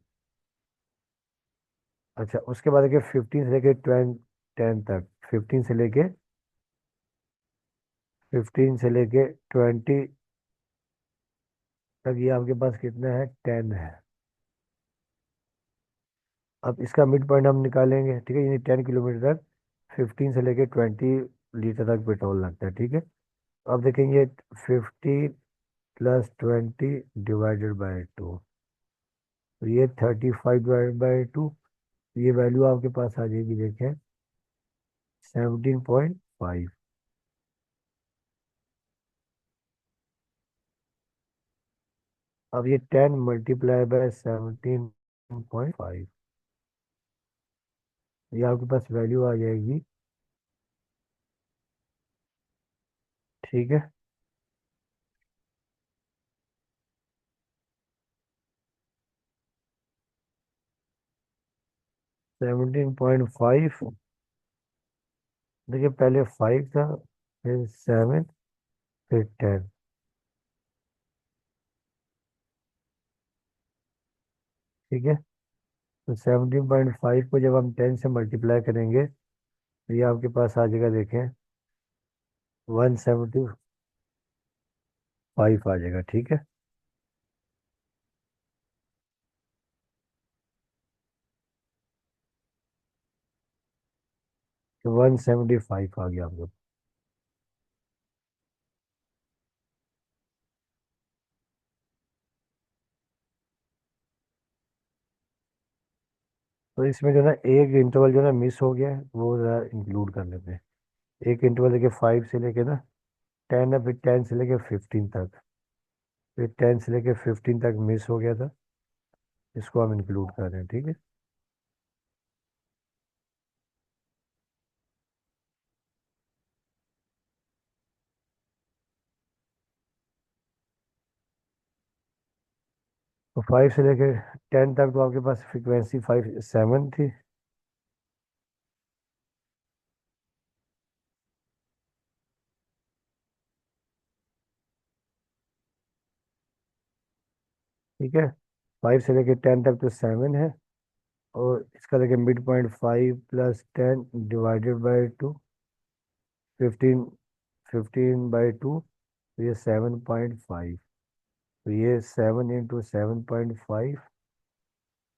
अच्छा उसके बाद देखिए 15 से लेके 10 तक, 15 से लेके 20 तक ये आपके पास कितना है, 10 है। अब इसका मिड पॉइंट हम निकालेंगे, ठीक है, यानी 10 किलोमीटर तक 15 से लेके 20 लीटर तक पेट्रोल लगता है, ठीक है। अब देखेंगे 50 + 20 डिवाइडेड बाई 2, तो ये 35 डिवाइडेड बाई 2, ये वैल्यू आपके पास आ जाएगी, देखें 17.5। अब ये 10 × 17.5, ये आपके पास वैल्यू आ जाएगी, ठीक है। 17.5, देखिए पहले 5 था, फिर 7, फिर 10, ठीक है। तो 17.5 को जब हम 10 से मल्टीप्लाई करेंगे तो ये आपके पास आ जाएगा, देखें 175 आ जाएगा, ठीक है। तो 175 आ गया आपको। तो इसमें जो ना एक इंटरवल जो ना मिस हो गया है, वो इंक्लूड कर लेते हैं। एक इंटरवल देखिए 5 से लेके ना 10 है, फिर 10 से लेके 15 तक, फिर 10 से लेके 15 तक मिस हो गया था, इसको हम इंक्लूड कर रहे हैं, ठीक है। तो 5 से लेके 10 तक तो आपके पास फ्रीक्वेंसी 7 थी, ठीक है। 5 से लेके 10 तक तो 7 है, और इसका देखिए मिड पॉइंट 5 + 10 डिवाइडेड बाई 2, 15, 15/2, तो ये 7.5, तो ये 7 × 7.5,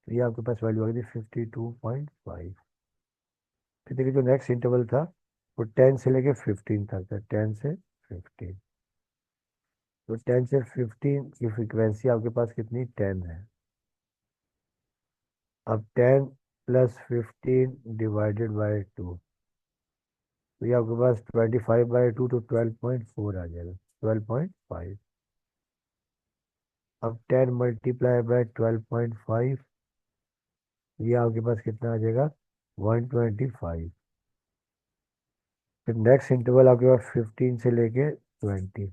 तो ये आपके पास वैल्यू आ गई थी 52.5। फिर देखिए जो नेक्स्ट इंटरवल था वो 10 से लेके 15 तक था, 10 से 15, तो 10 से 15 की फ्रीक्वेंसी आपके पास कितनी 10 है। अब 10 + 15 डिवाइडेड बाई 2, तो ये आपके पास 25/2, तो 12.4 आ जाएगा, 12.5। अब 10 × 12.5, ये आपके पास कितना आ जाएगा 125। फिर नेक्स्ट इंटरवल आपके पास 15 से लेके 20,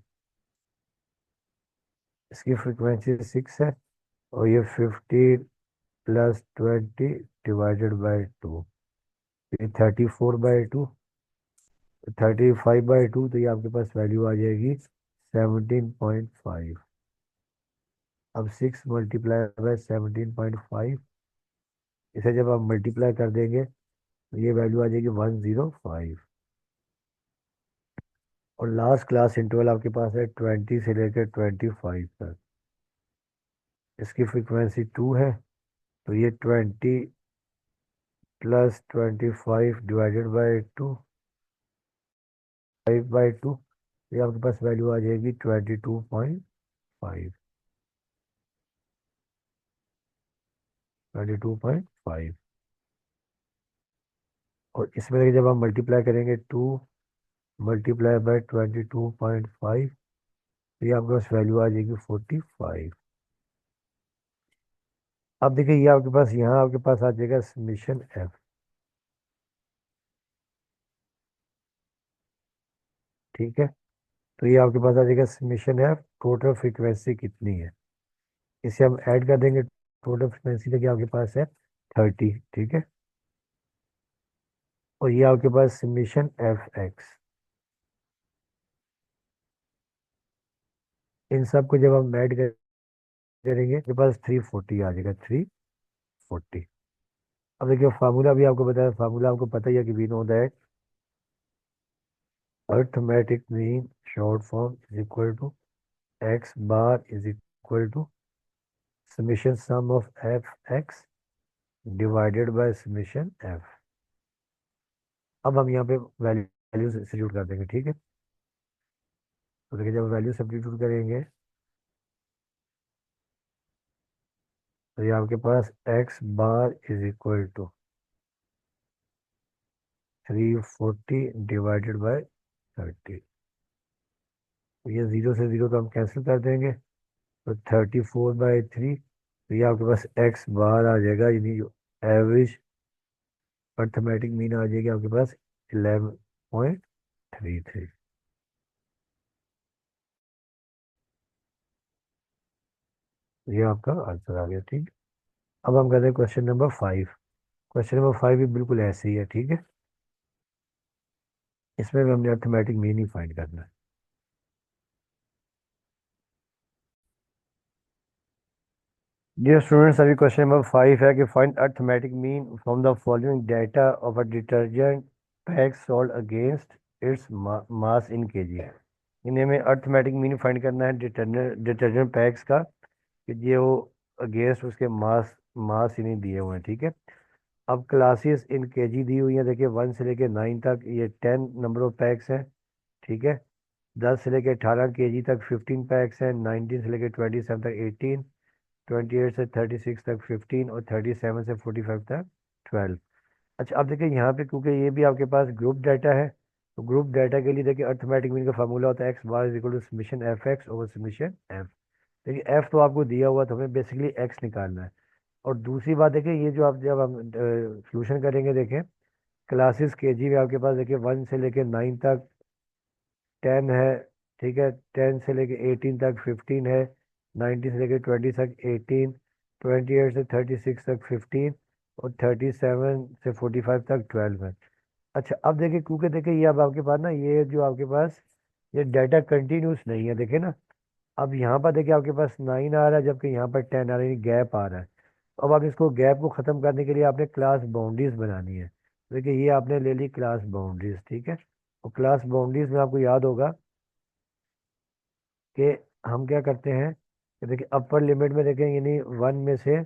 इसकी फ्रीक्वेंसी 6 है, और ये 15 + 20 डिवाइडेड बाई 2, ये 34/2, 35/2, तो ये आपके पास वैल्यू आ जाएगी 17.5। अब 6 × 17.5, इसे जब आप मल्टीप्लाई कर देंगे तो ये वैल्यू आ जाएगी 105। और लास्ट क्लास इंटरवल आपके पास है 20 से लेकर 25 तक, इसकी फ्रीक्वेंसी 2 है, तो ये 20 + 25 डिवाइडेड बाई 2, 5/2, ये आपके पास वैल्यू आ जाएगी 22.5, 22.5। और इसमें देखिए जब हम मल्टीप्लाई करेंगे 2 × 22.5, तो ये आपके पास वैल्यू आ जाएगी 45। अब देखिए ये आपके पास यहाँ आपके पास आ जाएगा समीशन एफ, ठीक है। तो ये आपके पास आ जाएगा समीशन एफ, टोटल फ्रीक्वेंसी कितनी है, इसे हम ऐड कर देंगे, टोटल फ्रीक्वेंसी देखिए आपके पास है 30, ठीक है। और ये आपके पास समीशन एफ एक्स, इन सब को जब हम ऐड करेंगे आपके पास 340 आ जाएगा, 340। अब देखिए फार्मूला भी आपको बताया, फार्मूला आपको पता ही है कि we know that arithmetic mean short form is equal to x bar is equal to summation sum of f x divided by summation f. अब हम यहाँ पे वैल्यू सब्स्टिट्यूट कर देंगे, ठीक है। तो देखिए जब वैल्यू सब्स्टिट्यूट करेंगे तो ये आपके पास X bar is equal to 340 divided by 30। तो ये जीरो से जीरो तो हम कैंसिल कर देंगे, तो 34/3। तो ये आपके पास एक्स बार आ जाएगा, यानी जो एवरेज अर्थमेटिक मीन आ जाएगी आपके पास 11.33। ये आपका आंसर आ गया, ठीक। अब हम करते हैं क्वेश्चन नंबर 5। क्वेश्चन नंबर 5 भी बिल्कुल ऐसे ही है, ठीक है। इसमें भी हमने अर्थमेटिक मीन ही फाइंड करना है। डियर स्टूडेंट्स, अभी क्वेश्चन नंबर 5 है कि find arithmetic mean from the following data of a detergent pack sold against its mass in KG. इन्हें हमें अर्थमेटिक मीन फाइंड करना है डिटर्जेंट पैक्स का, कि ये वो अगेंस्ट उसके मास इन्हें दिए हुए हैं, ठीक है। अब क्लासेस इन केजी दी हुई है, देखिए 1 से लेके 9 तक ये 10 नंबर ऑफ पैक्स हैं, ठीक है। 10 से लेके 18 केजी तक 15 पैक्स हैं, 19 से लेके 27 तक 18, 28 से 36 तक 15 और 37 से 45 तक 12। अच्छा अब देखिए यहाँ पे क्योंकि ये भी आपके पास ग्रुप डाटा है, तो ग्रुप डाटा के लिए देखिए अर्थमेटिक मीन का फार्मूला होता है x bar is equal to summation f x over summation f. देखिए एफ तो आपको दिया हुआ, तो हमें बेसिकली एक्स निकालना है। और दूसरी बात देखिए, ये जो आप जब हम सोल्यूशन करेंगे, देखें क्लासेस केजी में आपके पास देखिए 1 से लेके 9 तक 10 है, ठीक है। 10 से लेके 18 तक 15 है, 19 से लेके 20 तक 18, 28 से 36 तक 15 और 37 से 45 तक 12 है। अच्छा अब देखिए क्योंकि देखिए ये अब आपके पास ना, ये जो आपके पास ये डाटा कंटिन्यूस नहीं है, देखिए ना। अब यहाँ पर देखिए आपके पास 9 आ रहा है, जबकि यहाँ पर 10 आ रहा है, गैप आ रहा है। अब आप इसको गैप को ख़त्म करने के लिए आपने क्लास बाउंड्रीज बनानी है। देखिए ये आपने ले ली क्लास बाउंड्रीज, ठीक है। और क्लास बाउंड्रीज में आपको याद होगा कि हम क्या करते हैं कि देखिए अपर लिमिट में देखें, यानी 1 में से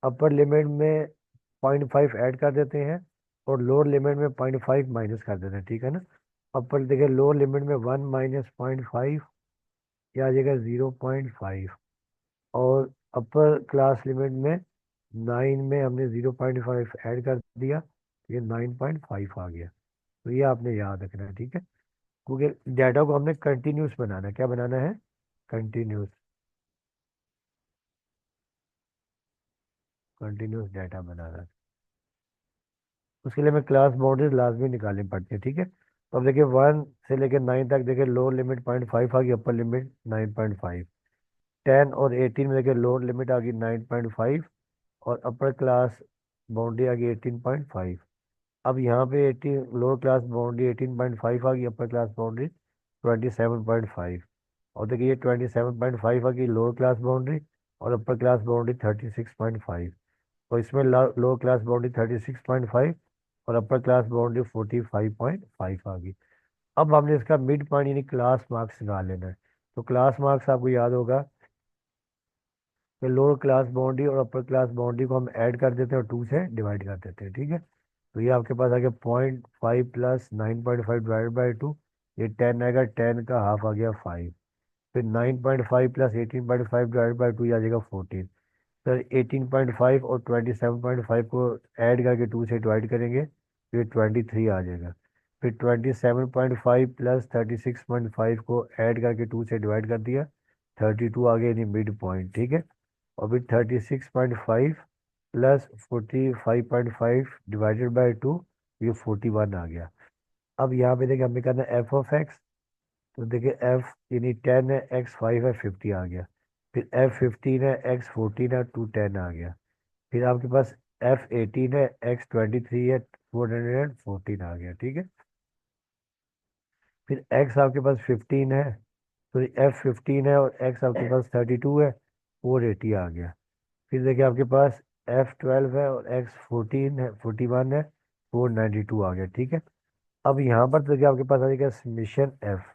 अपर लिमिट में 0.5 ऐड कर देते हैं और लोअर लिमिट में 0.5 माइनस कर देते हैं, ठीक है ना। अपर देखिए लोअर लिमिट में 1 माइनस 0.5, या आ जाएगा 0.5। और अपर क्लास लिमिट में 9 में हमने 0.5 ऐड कर दिया, तो ये 9.5 आ गया। तो ये आपने याद रखना है, ठीक है। क्योंकि डाटा को हमने कंटिन्यूस बनाना है, क्या बनाना है, कंटिन्यूस, कंटिन्यूस डाटा बनाना है। उसके लिए हमें क्लास बाउंड्रीज लाजमी निकालनी पड़ती है, ठीक है। तो अब देखिए 1 से लेकर 9 तक देखिए लोअर लिमिट 0.5 आ गई, अपर लिमिट 9.5। 10 और 18 में देखिए लोअर लिमिट आ गई 9.5 और अपर क्लास बाउंड्री आ गई 18.5। अब यहाँ पे 18 लोअर क्लास बाउंड्री 18.5 आ गई, अपर क्लास बाउंड्री 27.5। और देखिए ये 27.5 आ गई लोअर क्लास बाउंड्री और अपर क्लास बाउंड्री 36.5। तो इसमें लोअर क्लास बाउंड्री 36.5 और अपर क्लास बाउंड्री 45.5 आ गई। अब हमने इसका मिड पॉइंट यानी क्लास मार्क्स निकाल लेना है। तो क्लास मार्क्स आपको याद होगा कि लोअर क्लास बाउंड्री और अपर क्लास बाउंड्री को हम ऐड कर देते हैं और 2 से डिवाइड कर देते हैं, ठीक है। तो ये आपके पास आ गया 0.5 प्लस 9.5 डिवाइड बाई 2, ये 10 आएगा, 10 का हाफ आ गया 5। फिर 9.5 प्लस 18.5 डिवाइड बाई 2 ये आ जाएगा 14। सर 18.5 और 27.5 को ऐड करके 2 से डिवाइड करेंगे तो ये 23 आ जाएगा। फिर 27.5 प्लस 36.5 को ऐड करके 2 से डिवाइड कर दिया, 32 आ गया, यानी मिड पॉइंट, ठीक है। और फिर 36.5 प्लस 45.5 डिवाइडेड बाई 2, ये 41 आ गया। अब यहाँ पे देखिए हमें करना है एफ ऑफ एक्स। तो देखिए एफ यानी 10 है, एक्स 5 है, 50 आ गया। फिर एफ 15 है, एक्स 14 है, 210 आ गया। फिर आपके पास एफ 18 है, एक्स 23 है, 414 आ गया, ठीक है। फिर एक्स आपके पास 15 है, तो एफ 15 है और एक्स आपके पास 32 है, 480 आ गया। फिर देखिए आपके पास एफ 12 है और एक्स 14 है, 41 है, 492 आ गया, ठीक है। अब यहाँ पर देखिए आपके पास आ जाएगा समेशन एफ।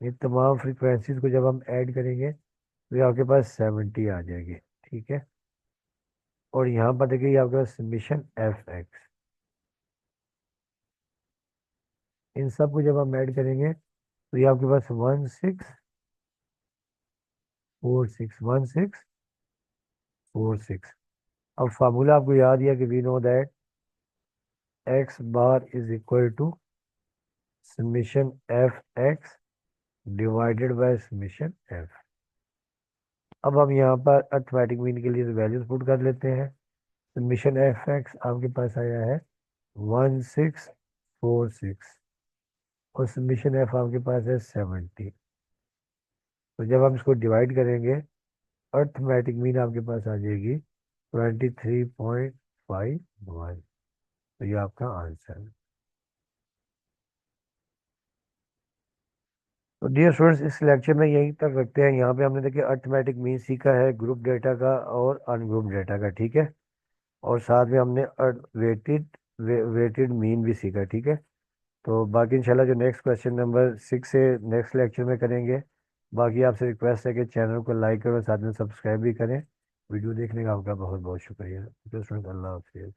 ये तमाम फ्रीक्वेंसीज को जब हम ऐड करेंगे तो ये आपके पास 70 आ जाएगी, ठीक है। और यहाँ पर देखिए आपके पास समीशन एफ एक्स, इन सब को जब हम ऐड करेंगे तो ये आपके पास 1646 अब फार्मूला आपको याद है कि we know that x bar is equal to summation f x divided by summation f. अब हम यहाँ पर अर्थमेटिक मीन के लिए वैल्यूज पुट कर लेते हैं। समीशन एफ एक्स आपके पास आया है 1646 और समीशन एफ आपके पास है 70। तो जब हम इसको डिवाइड करेंगे अर्थमेटिक मीन आपके पास आ जाएगी 23.51। तो ये आपका आंसर है। तो डियर स्टूडेंट्स इस लेक्चर में यहीं तक रखते हैं। यहाँ पे हमने देखिए अर्थमेटिक मीन सीखा है ग्रुप डेटा का और अनग्रुप डेटा का, ठीक है। और साथ में हमने वेटेड वेटेड मीन भी सीखा, ठीक है। तो बाकी इंशाल्लाह जो नेक्स्ट क्वेश्चन नंबर 6 से नेक्स्ट लेक्चर में करेंगे। बाकी आपसे रिक्वेस्ट है कि चैनल को लाइक करें और साथ में सब्सक्राइब भी करें। वीडियो देखने का आपका बहुत बहुत शुक्रिया। तो स्टूडेंट अल्लाह हाफिज़।